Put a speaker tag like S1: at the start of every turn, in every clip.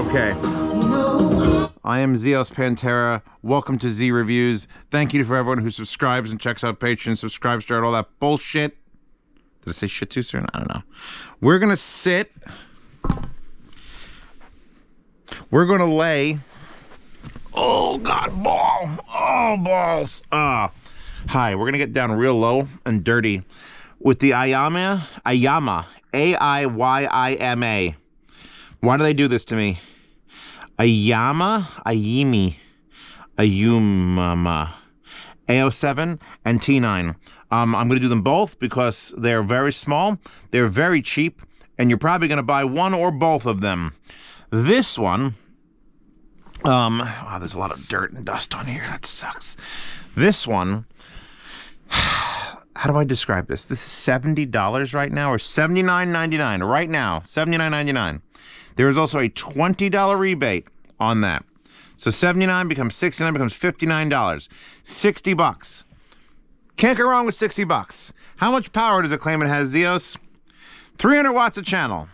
S1: Okay. I am Zeospantera. Welcome to Z Reviews. Thank you for everyone who subscribes and checks out Patreon, subscribes to all that bullshit. Did I say shit too soon? I don't know. We're gonna sit. We're gonna lay. Oh God, ball. Oh, balls. Hi, we're gonna get down real low and dirty with the Aiyima, A-I-Y-I-M-A. Why do they do this to me? Aiyima, Aiyima, A07 and T9. I'm going to do them both because they're very small, they're very cheap, and you're probably going to buy one or both of them. This one, wow, there's a lot of dirt and dust on here. That sucks. This one, how do I describe this? This is $70 right now, or $79.99 right now, $79.99. There is also a $20 rebate on that. So $79 becomes $69, becomes $59. 60 bucks. Can't go wrong with 60 bucks. How much power does it claim it has, Zeos? 300 watts a channel.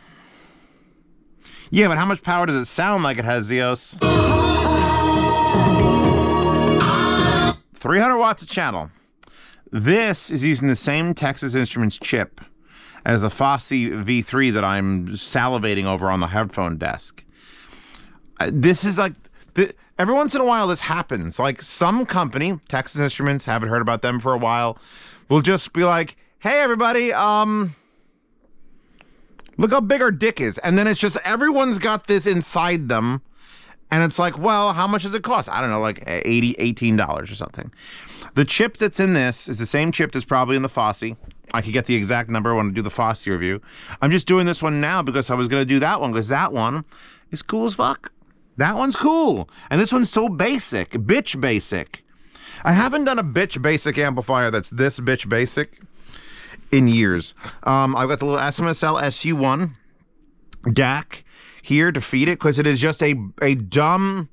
S1: Yeah, but how much power does it sound like it has, Zeos? 300 watts a channel. This is using the same Texas Instruments chip as the Fosse V3 that I'm salivating over on the headphone desk. This is like, every once in a while this happens. Like some company, Texas Instruments, haven't heard about them for a while, will just be like, hey everybody, look how big our dick is. And then it's just, everyone's got this inside them. And it's like, well, how much does it cost? I don't know, like $18 or something. The chip that's in this is the same chip that's probably in the Fosse. I could get the exact number when I do the Fosse review. I'm just doing this one now because I was going to do that one, because that one is cool as fuck. That one's cool. And this one's so basic, bitch basic. I haven't done a bitch basic amplifier that's this bitch basic in years. I've got the little SMSL SU1 DAC here to feed it because it is just a dumb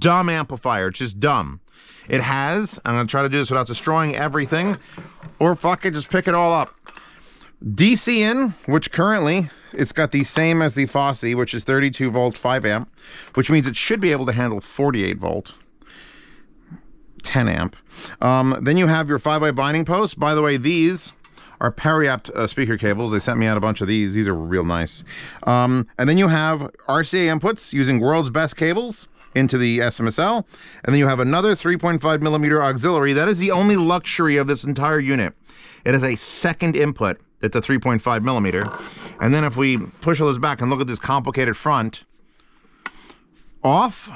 S1: amplifier. It's just dumb. It has, I'm going to try to do this without destroying everything, or fuck it, just pick it all up. DC in, which currently, it's got the same as the Fosse, which is 32 volt 5 amp, which means it should be able to handle 48 volt 10 amp. Then you have your 5-way binding posts. By the way, these are periapt speaker cables. They sent me out a bunch of these. These are real nice. And then you have RCA inputs using world's best cables into the SMSL. And then you have another 3.5 millimeter auxiliary. That is the only luxury of this entire unit. It has a second input that's a 3.5 millimeter. And then if we push all this back and look at this complicated front, off,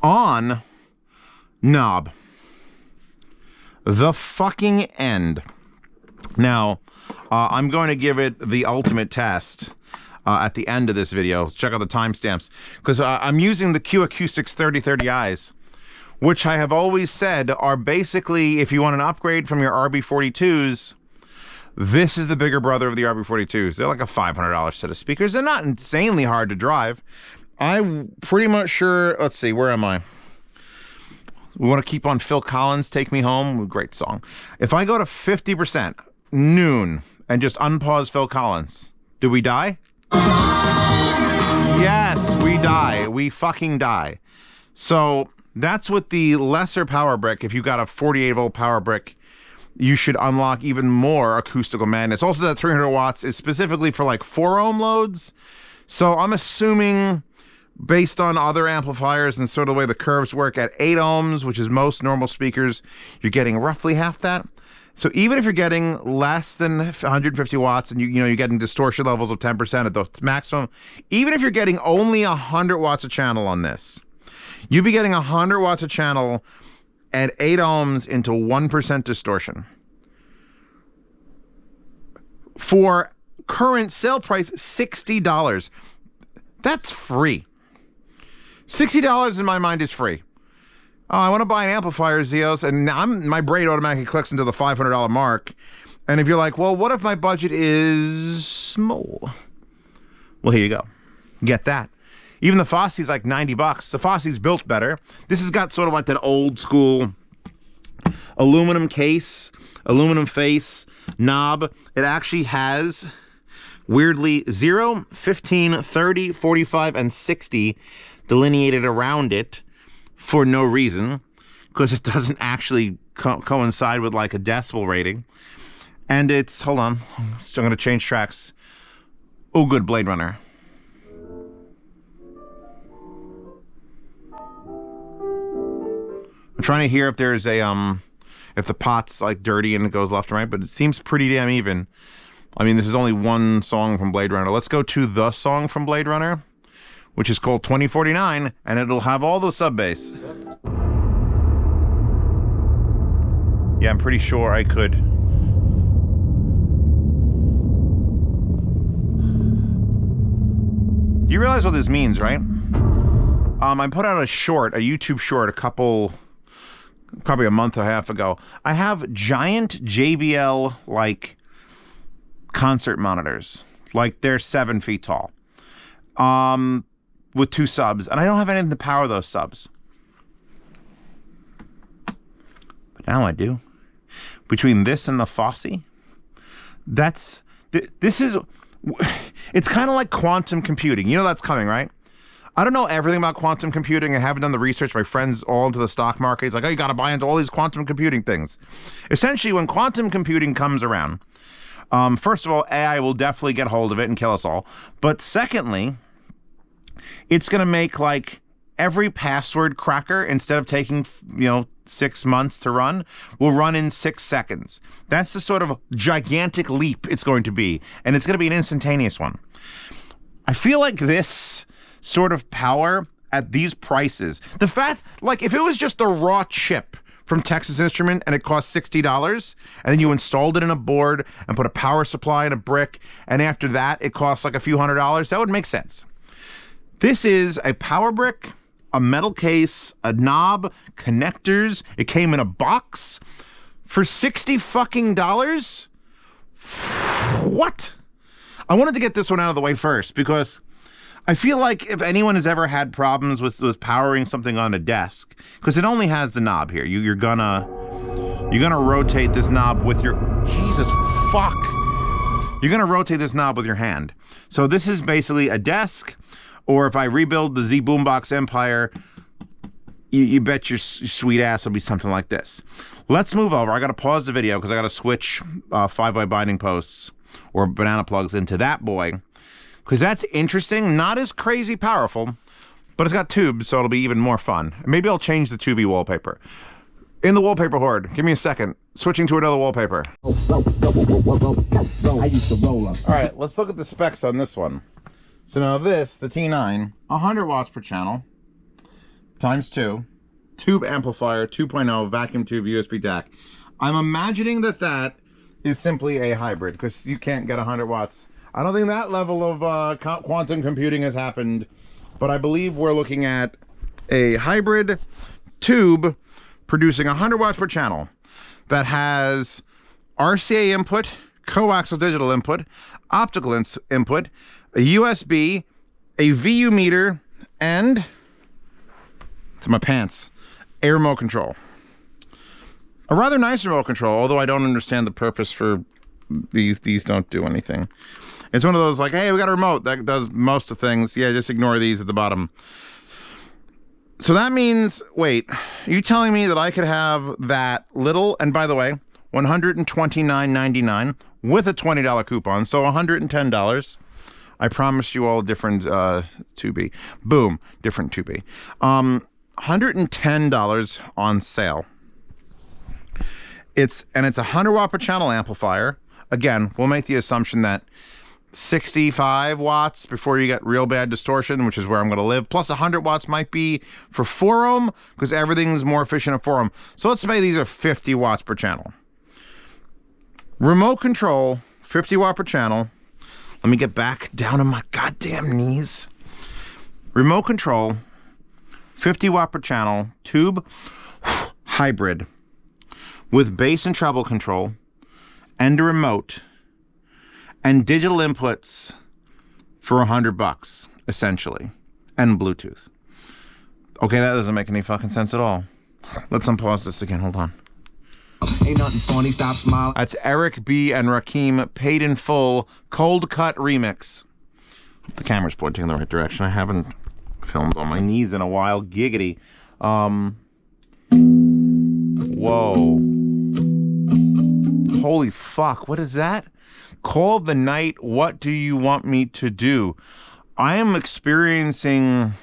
S1: on, knob. The fucking end. Now, I'm going to give it the ultimate test at the end of this video. Check out the timestamps, because I'm using the Q Acoustics 3030Is, which I have always said are basically, if you want an upgrade from your RB42s, this is the bigger brother of the RB42s. They're like a $500 set of speakers. They're not insanely hard to drive. I'm pretty much sure, let's see, where am I? We want to keep on Phil Collins' Take Me Home. Great song. If I go to 50%, noon, and just unpause Phil Collins, do we die? Yes, we die. We fucking die. So that's with the lesser power brick. If you got a 48 volt power brick, you should unlock even more acoustical madness. Also, that 300 watts is specifically for like 4 ohm loads. So I'm assuming, based on other amplifiers and sort of the way the curves work, at 8 ohms, which is most normal speakers, you're getting roughly half that. So even if you're getting less than 150 watts and you're getting distortion levels of 10% at the maximum, even if you're getting only 100 watts a channel on this, you'd be getting 100 watts a channel at 8 ohms into 1% distortion. For current sale price, $60. That's free. $60 in my mind is free. Oh, I want to buy an amplifier, Zeos, and my brain automatically clicks into the $500 mark. And if you're like, well, what if my budget is small? Well, here you go. Get that. Even the Fosse's like 90 bucks. The Fosse's built better. This has got sort of like that old school aluminum case, aluminum face, knob. It actually has Weirdly, 0, 15, 30, 45, and 60 delineated around it for no reason, because it doesn't actually coincide with like a decibel rating. And it's, hold on, I'm going to change tracks. Oh, good, Blade Runner. I'm trying to hear if there's a, if the pot's like dirty and it goes left and right, but it seems pretty damn even. I mean, this is only one song from Blade Runner. Let's go to the song from Blade Runner, which is called 2049, and it'll have all the sub bass. Yeah, I'm pretty sure I could. You realize what this means, right? I put out a short, a YouTube short, probably a month and a half ago. I have giant JBL, like, concert monitors. Like, they're 7 feet tall. With 2 subs. And I don't have anything to power those subs. But now I do. Between this and the Fosse, this is, it's kind of like quantum computing. You know that's coming, right? I don't know everything about quantum computing. I haven't done the research. My friend's all into the stock market. He's like, oh, you got to buy into all these quantum computing things. Essentially, when quantum computing comes around, first of all, AI will definitely get hold of it and kill us all. But secondly, it's going to make like every password cracker, instead of taking, 6 months to run, will run in 6 seconds. That's the sort of gigantic leap it's going to be. And it's going to be an instantaneous one. I feel like this sort of power at these prices, the fact, like, if it was just a raw chip from Texas Instrument and it cost $60, and then you installed it in a board and put a power supply in a brick, and after that it costs like a few $100s, that would make sense. This is a power brick, a metal case, a knob, connectors. It came in a box for $60 fucking dollars. What? I wanted to get this one out of the way first, because I feel like if anyone has ever had problems with powering something on a desk, because it only has the knob here, you're gonna rotate this knob with your, Jesus fuck, you're gonna rotate this knob with your hand. So this is basically a desk, or if I rebuild the Z Boombox Empire, you bet your sweet ass will be something like this. Let's move over. I gotta pause the video because I gotta switch 5-way binding posts or banana plugs into that boy, because that's interesting. Not as crazy powerful, but it's got tubes, so it'll be even more fun. Maybe I'll change the tubey wallpaper. In the wallpaper horde, give me a second. Switching to another wallpaper. All right, let's look at the specs on this one. So now this, the T9, 100 watts per channel, times 2, tube amplifier, 2.0, vacuum tube, USB DAC. I'm imagining that is simply a hybrid, because you can't get 100 watts. I don't think that level of quantum computing has happened, but I believe we're looking at a hybrid tube producing 100 watts per channel that has RCA input, coaxial digital input, optical input, a USB, a VU meter, and, to my pants, a remote control. A rather nice remote control, although I don't understand the purpose for these. These don't do anything. It's one of those like, hey, we got a remote that does most of things. Yeah, just ignore these at the bottom. So that means, wait, are you telling me that I could have that little, and by the way, $129.99 with a $20 coupon, so $110. I promised you all a different tubey. Boom, different tubey. $110 on sale. It's a 100 watt per channel amplifier. Again, we'll make the assumption that 65 watts before you get real bad distortion, which is where I'm going to live. Plus 100 watts might be for 4 ohm, because everything's more efficient at 4 ohm. So let's say these are 50 watts per channel. Remote control, 50 watt per channel. Let me get back down on my goddamn knees. Remote control, 50 watt per channel, tube, hybrid, with bass and treble control, and a remote, and digital inputs for $100, essentially, and Bluetooth. Okay, that doesn't make any fucking sense at all. Let's unpause this again, hold on.
S2: Ain't nothing funny, stop smiling.
S1: That's Eric B. and Rakim, Paid in Full, Cold Cut Remix. The camera's pointing in the right direction. I haven't filmed on my knees in a while. Giggity. Whoa. Holy fuck, what is that? Call the Night, What Do You Want Me to Do? I am experiencing...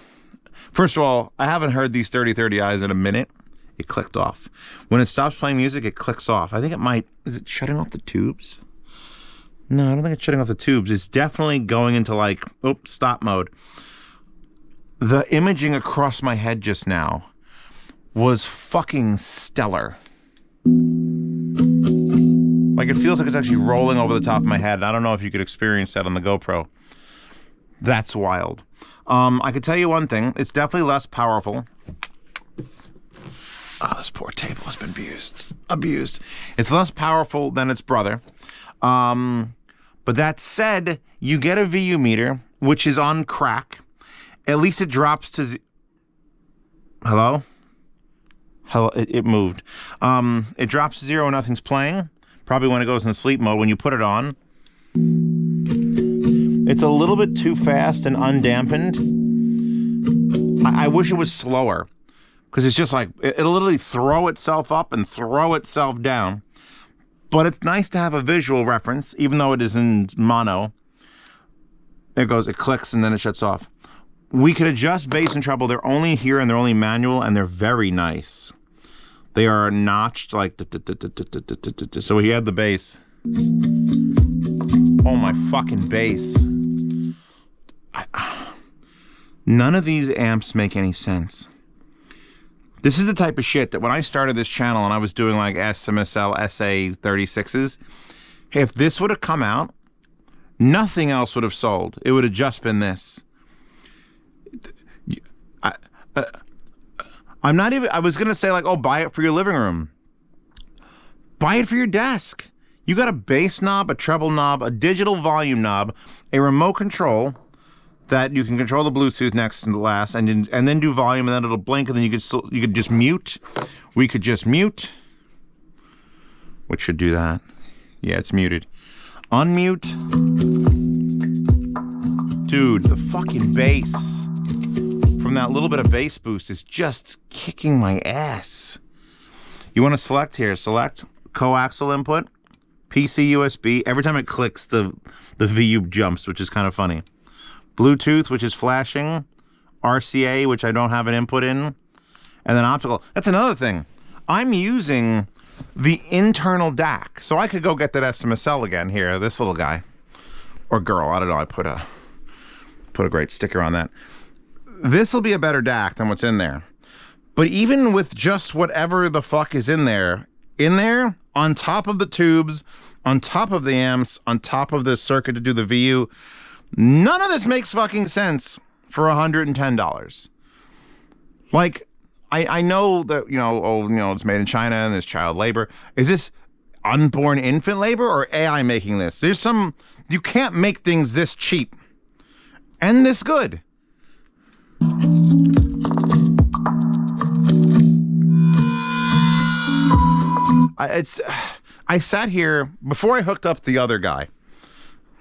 S1: First of all, I haven't heard these 3030 Eyes in a minute. It clicked off. When it stops playing music, it clicks off. I think it might... Is it shutting off the tubes? No, I don't think it's shutting off the tubes. It's definitely going into like, stop mode. The imaging across my head just now was fucking stellar. Like, it feels like it's actually rolling over the top of my head. I don't know if you could experience that on the GoPro. That's wild. I could tell you one thing. It's definitely less powerful. Oh, this poor table has been abused. It's less powerful than its brother. But that said, you get a VU meter, which is on crack. At least it drops to... Hello? Hello, it moved. It drops to 0 when nothing's playing. Probably when it goes in sleep mode when you put it on. It's a little bit too fast and undampened. I wish it was slower. Because it's just like, it'll literally throw itself up and throw itself down. But it's nice to have a visual reference, even though it is in mono. There it goes, it clicks and then it shuts off. We could adjust bass and treble. They're only here and they're only manual and they're very nice. They are notched like... So he had the bass. Oh my fucking bass. None of these amps make any sense. This is the type of shit that when I started this channel and I was doing like SMSL SA36s, if this would have come out, nothing else would have sold. It would have just been this. I'm not even, I was going to say like, oh, buy it for your living room. Buy it for your desk. You got a bass knob, a treble knob, a digital volume knob, a remote control that you can control the Bluetooth next to the last, and then do volume, and then it'll blink, and then you could just mute. We could just mute. Which should do that. Yeah, it's muted. Unmute. Dude, the fucking bass from that little bit of bass boost is just kicking my ass. You want to select here. Select coaxial input, PC USB. Every time it clicks, the VU jumps, which is kind of funny. Bluetooth, which is flashing. RCA, which I don't have an input in. And then optical. That's another thing. I'm using the internal DAC. So I could go get that SMSL again here. This little guy. Or girl. I don't know. I put a great sticker on that. This will be a better DAC than what's in there. But even with just whatever the fuck is in there, on top of the tubes, on top of the amps, on top of the circuit to do the VU, none of this makes fucking sense for $110. Like, I know that, it's made in China and there's child labor. Is this unborn infant labor or AI making this? You can't make things this cheap and this good. I sat here before I hooked up the other guy,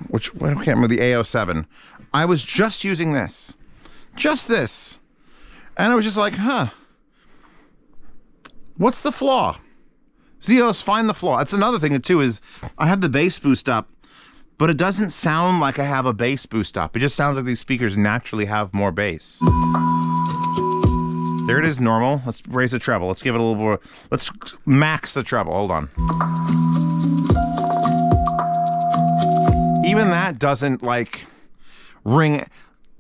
S1: which I can't remember, the A07. I was just using this, just this, and I was just like, what's the flaw? Zeos, find the flaw. That's another thing too, is I have the bass boost up, but it doesn't sound like I have a bass boost up. It just sounds like these speakers naturally have more bass. There it is, normal. Let's raise the treble. Let's give it a little more. Let's max the treble. Hold on. Even that doesn't like ring.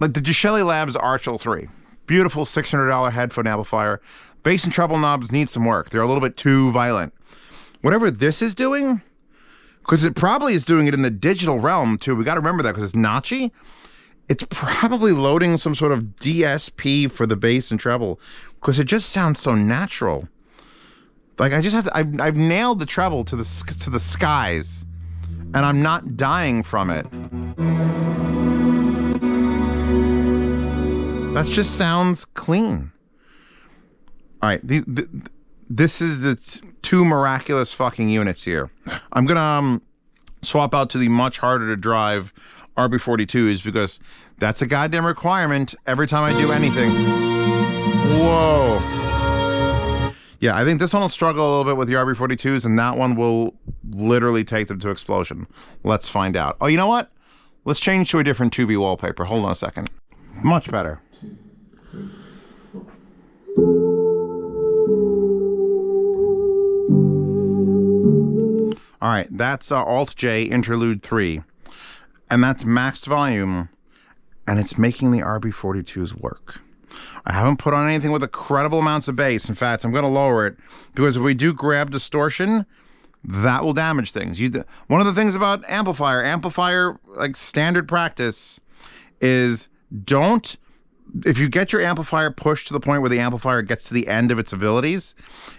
S1: Like the Gishelli Labs Archel 3. Beautiful $600 headphone amplifier. Bass and treble knobs need some work. They're a little bit too violent. Whatever this is doing, because it probably is doing it in the digital realm too. We got to remember that because it's notchy. It's probably loading some sort of DSP for the bass and treble because it just sounds so natural. Like I just have to, I've nailed the treble to the skies, and I'm not dying from it. That just sounds clean. All right, this is the two miraculous fucking units here. I'm gonna swap out to the much harder to drive RB42s because that's a goddamn requirement every time I do anything. Whoa. Yeah, I think this one will struggle a little bit with the RB42s, and that one will literally take them to explosion. Let's find out. Oh, you know what? Let's change to a different 2B wallpaper. Hold on a second. Much better. All right, that's Alt-J Interlude 3. And that's maxed volume, and it's making the RB42s work. I haven't put on anything with incredible amounts of bass. In fact, I'm going to lower it, because if we do grab distortion, that will damage things. One of the things about amplifier, like standard practice, is don't, if you get your amplifier pushed to the point where the amplifier gets to the end of its abilities,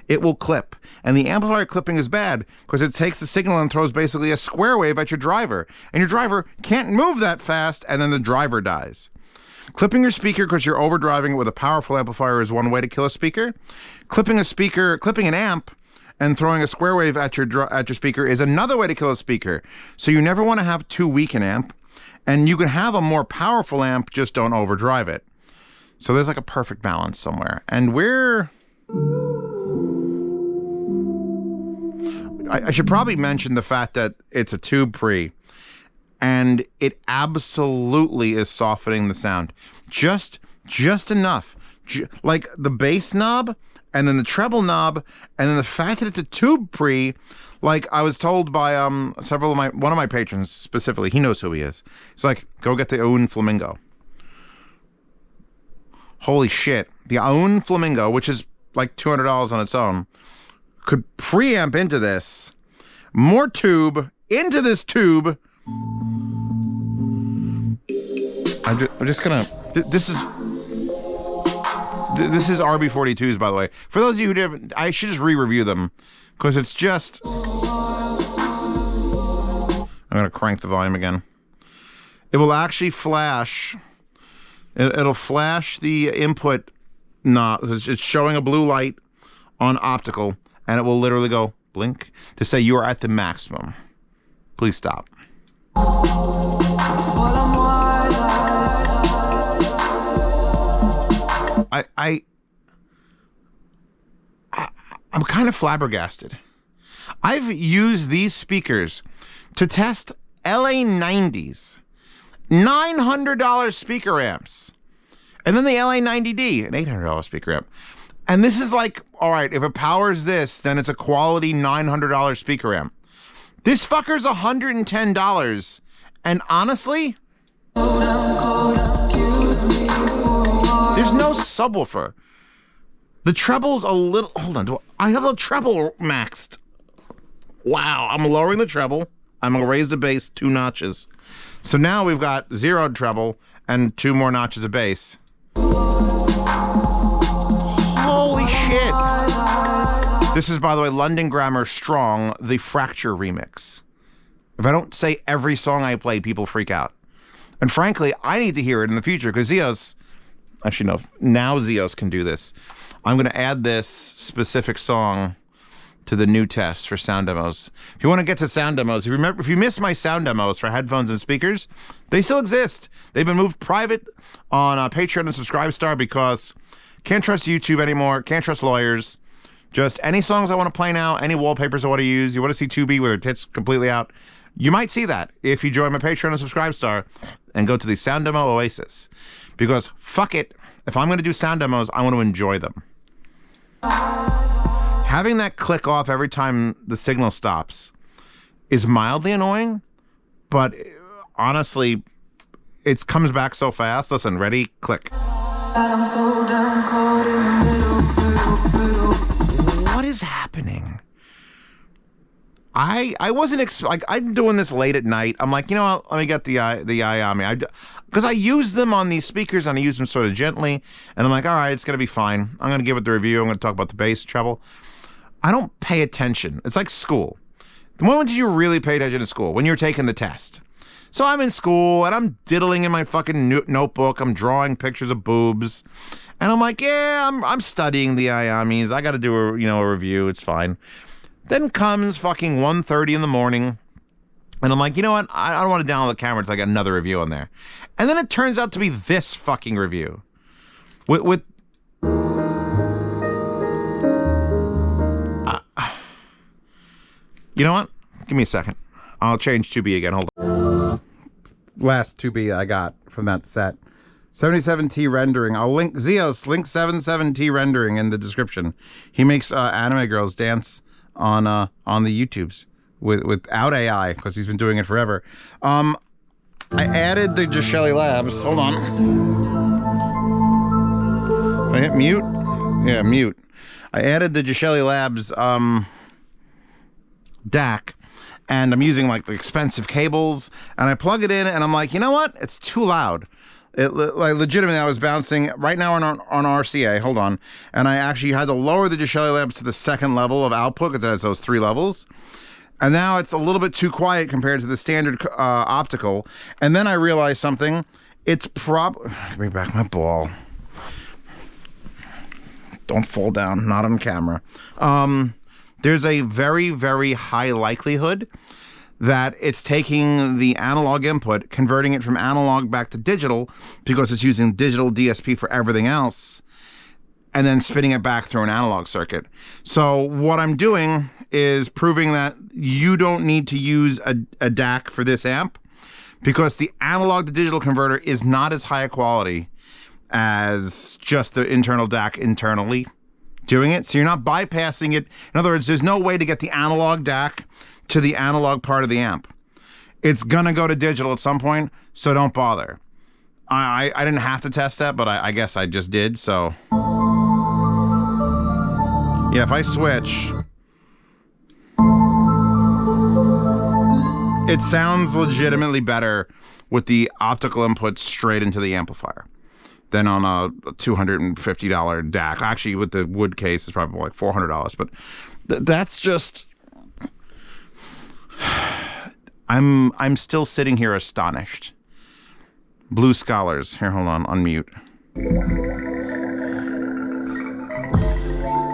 S1: it will clip. And the amplifier clipping is bad because it takes the signal and throws basically a square wave at your driver. And your driver can't move that fast, and then the driver dies. Clipping your speaker because you're overdriving it with a powerful amplifier is one way to kill a speaker. Clipping an amp and throwing a square wave at your speaker is another way to kill a speaker. So you never want to have too weak an amp, and you can have a more powerful amp, just don't overdrive it. So there's like a perfect balance somewhere. And I should probably mention the fact that it's a tube pre, and it absolutely is softening the sound. Just enough. Like the bass knob, and then the treble knob, and then the fact that it's a tube pre, like I was told by one of my patrons specifically, he knows who he is. He's like, go get the Aoun Flamingo. Holy shit. The Aoun Flamingo, which is like $200 on its own, could preamp into this. More tube into this tube. I'm just gonna, this is RB42s, by the way. For those of you who didn't, I should just re-review them, because it's just, I'm gonna crank the volume again. It will actually flash, it'll flash the input knob. It's showing a blue light on optical, and it will literally go blink to say you are at the maximum. Please stop. I'm kind of flabbergasted. I've used these speakers to test LA90s, $900 speaker amps, and then the LA90D, an $800 speaker amp. And this is like, all right, if it powers this, then it's a quality $900 speaker amp. This fucker's $110, and honestly, there's no subwoofer. The treble's a little, hold on, I have the treble maxed. Wow, I'm lowering the treble. I'm gonna raise the bass 2 notches. So now we've got 0 treble and 2 more notches of bass. Holy shit. This is, by the way, London Grammar Strong, the Fracture remix. If I don't say every song I play, people freak out. And frankly, I need to hear it in the future, because Zeos, actually no, now Zeos can do this. I'm going to add this specific song to the new test for sound demos. If you want to get to sound demos, if you miss my sound demos for headphones and speakers, they still exist. They've been moved private on Patreon and Subscribestar, because can't trust YouTube anymore, can't trust lawyers. Just any songs I want to play now, any wallpapers I want to use, you want to see 2B with her tits completely out, you might see that if you join my Patreon and Subscribestar and go to the Sound Demo Oasis. Because fuck it, if I'm going to do sound demos, I want to enjoy them. Having that click off every time the signal stops is mildly annoying, but honestly, it comes back so fast. Listen, ready? Click. What is happening? I wasn't like, I'm doing this late at night. I'm like, you know what? Let me get the Aiyima, because I use them on these speakers and I use them sort of gently, and I'm like, all right, it's gonna be fine. I'm gonna give it the review. I'm gonna talk about the bass treble. I don't pay attention. It's like school. When did you really pay attention to school? When you're taking the test. So I'm in school and I'm diddling in my fucking notebook. I'm drawing pictures of boobs, and I'm like, yeah, I'm studying the Aiyimas. I got to do a review. It's fine. Then comes fucking 1:30 in the morning, and I'm like, you know what? I don't want to download the camera until I get another review on there. And then it turns out to be this fucking review. With you know what? Give me a second. I'll change 2B again. Hold on. Last 2B I got from that set. 77T rendering. I'll link Zeos. Link 77T rendering in the description. He makes anime girls dance on the YouTubes without AI because he's been doing it forever. I added the Gishelli Labs. Hold on. I hit mute. Yeah, mute. I added the Gishelli Labs DAC, and I'm using like the expensive cables, and I plug it in, and I'm like, you know what? It's too loud. Like legitimately, I was bouncing right now on RCA. Hold on, and I actually had to lower the Gishelli Labs to the second level of output because it has those 3 levels, and now it's a little bit too quiet compared to the standard optical. And then I realized something. It's Give me back my ball. Don't fall down. Not on camera. There's a very, very high likelihood that it's taking the analog input, converting it from analog back to digital because it's using digital DSP for everything else, and then spinning it back through an analog circuit. So what I'm doing is proving that you don't need to use a DAC for this amp because the analog to digital converter is not as high a quality as just the internal DAC internally doing it. So you're not bypassing it. In other words, there's no way to get the analog DAC to the analog part of the amp. It's gonna go to digital at some point, so don't bother. I didn't have to test that, but I guess I just did, so. Yeah, if I switch, it sounds legitimately better with the optical input straight into the amplifier than on a $250 DAC. Actually, with the wood case, it's probably like $400, but that's just... I'm still sitting here astonished. Blue Scholars. Here, hold on, unmute.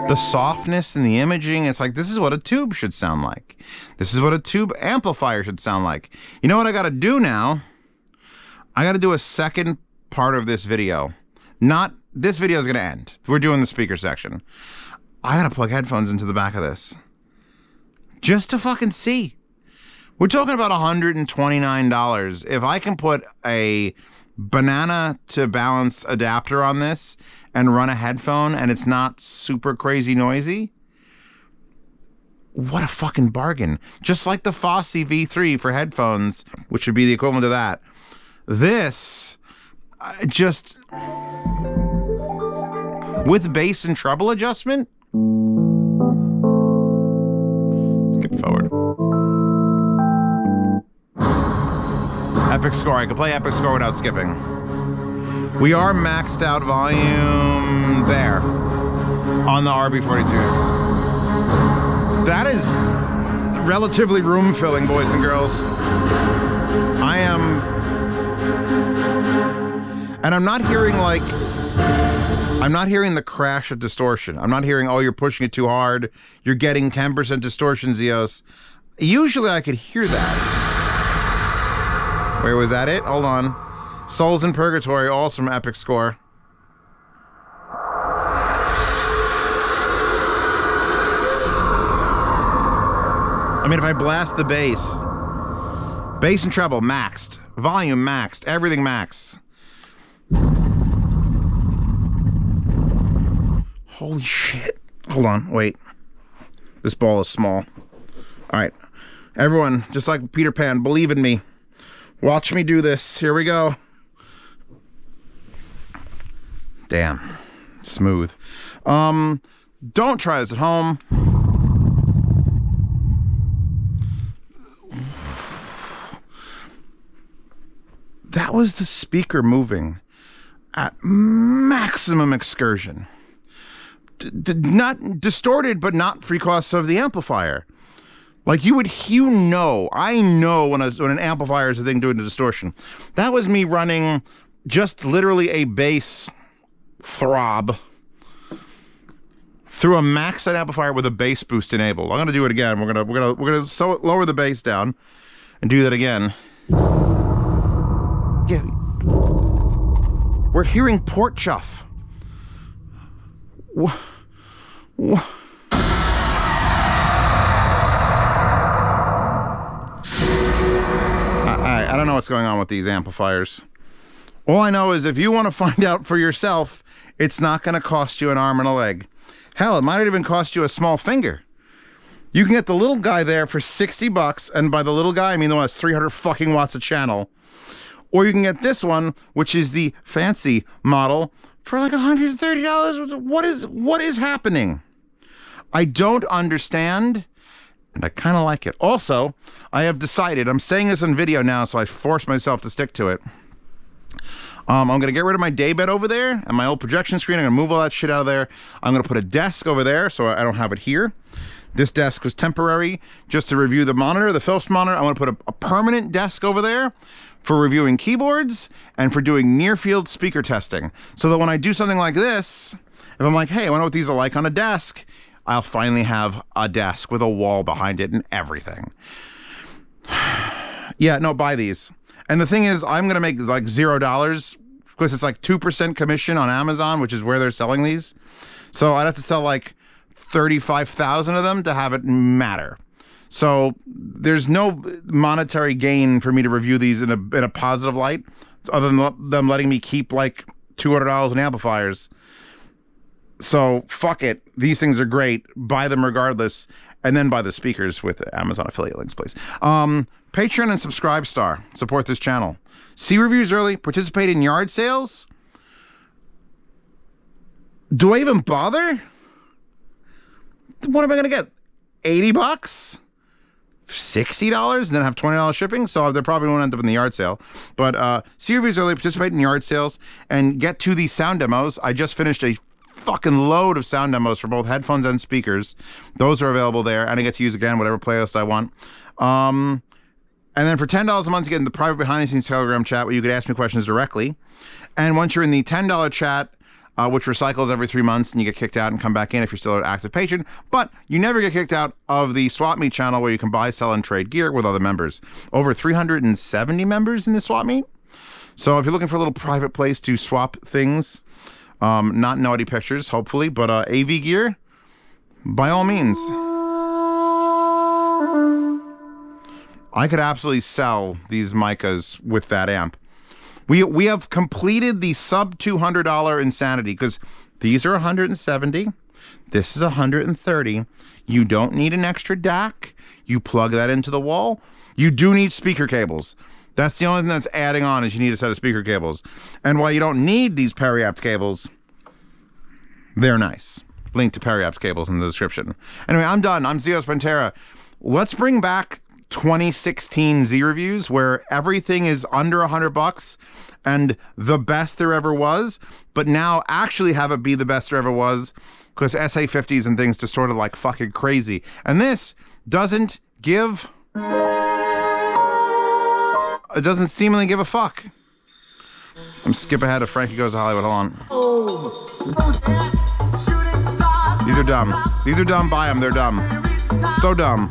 S1: The softness and the imaging, it's like, this is what a tube should sound like. This is what a tube amplifier should sound like. You know what I gotta do now? I gotta do a second part of this video. Not, this video is gonna end. We're doing the speaker section. I gotta plug headphones into the back of this. Just to fucking see. We're talking about $129. If I can put a banana to balance adapter on this and run a headphone and it's not super crazy noisy, what a fucking bargain. Just like the Fosse V3 for headphones, which would be the equivalent to that. This, just, with bass and treble adjustment. Skip forward. Epic score. I can play epic score without skipping. We are maxed out volume there on the RB42s. That is relatively room filling, boys and girls. I am, and I'm not hearing like, I'm not hearing the crash of distortion. I'm not hearing, oh, you're pushing it too hard. You're getting 10% distortion, Zeos. Usually I could hear that. Where was that it? Hold on. Souls in Purgatory, also from Epic Score. I mean, if I blast the bass and treble maxed, volume maxed, everything maxed. Holy shit. Hold on, wait. This ball is small. All right. Everyone, just like Peter Pan, believe in me. Watch me do this. Here we go. Damn. Smooth. Don't try this at home. That was the speaker moving at maximum excursion. Not distorted, but not because of the amplifier. Like I know when an amplifier is a thing doing the distortion. That was me running just literally a bass throb through a maxed out amplifier with a bass boost enabled. I'm gonna do it again. We're gonna lower the bass down and do that again. Yeah, we're hearing port chuff. I don't know what's going on with these amplifiers. All I know is if you want to find out for yourself, it's not going to cost you an arm and a leg. Hell, it might even cost you a small finger. You can get the little guy there for 60 bucks, and by the little guy, I mean the one that's 300 fucking watts a channel. Or you can get this one, which is the fancy model, for like $130. What is happening? I don't understand, and I kind of like it. Also, I have decided, I'm saying this in video now, so I force myself to stick to it. I'm going to get rid of my daybed over there and my old projection screen. I'm going to move all that shit out of there. I'm going to put a desk over there so I don't have it here. This desk was temporary just to review the monitor, the Philips monitor. I want to put a permanent desk over there for reviewing keyboards and for doing near-field speaker testing. So that when I do something like this, if I'm like, hey, I wonder what these are like on a desk, I'll finally have a desk with a wall behind it and everything. Yeah, no, buy these. And the thing is, I'm going to make like $0 because it's like 2% commission on Amazon, which is where they're selling these. So I'd have to sell like 35,000 of them to have it matter. So there's no monetary gain for me to review these in a positive light, other than them letting me keep like $200 in amplifiers. So fuck it. These things are great. Buy them regardless. And then buy the speakers with Amazon affiliate links, please. Patreon and Subscribe Star. Support this channel. See reviews early. Participate in yard sales. Do I even bother? What am I going to get? 80 bucks? $60 and then have $20 shipping? So they probably won't end up in the yard sale. But see reviews early. Participate in yard sales. And get to these sound demos. I just finished a fucking load of sound demos for both headphones and speakers. Those are available there, and I get to use again whatever playlist I want. And then for $10 a month, you get in the private behind-the-scenes Telegram chat where you could ask me questions directly. And once you're in the $10 chat, which recycles every 3 months, and you get kicked out and come back in if you're still an active patron, but you never get kicked out of the Swap Meet channel where you can buy, sell, and trade gear with other members. Over 370 members in the Swap Meet. So if you're looking for a little private place to swap things, not naughty pictures, hopefully, but AV gear, by all means. I could absolutely sell these micas with that amp. We have completed the sub $200 insanity because these are 170. This is 130. You don't need an extra DAC. You plug that into the wall. You do need speaker cables. That's the only thing that's adding on is you need a set of speaker cables. And while you don't need these Periapt cables, they're nice. Link to Periapt cables in the description. Anyway, I'm done. I'm Zeospantera. Let's bring back 2016 Z reviews where everything is under $100 and the best there ever was, but now actually have it be the best there ever was because SA50s and things distorted like fucking crazy. And this doesn't give... It doesn't seemingly give a fuck. I'm skip ahead of Frankie Goes to Hollywood. Hold on. These are dumb. These are dumb. Buy them. They're dumb. So dumb.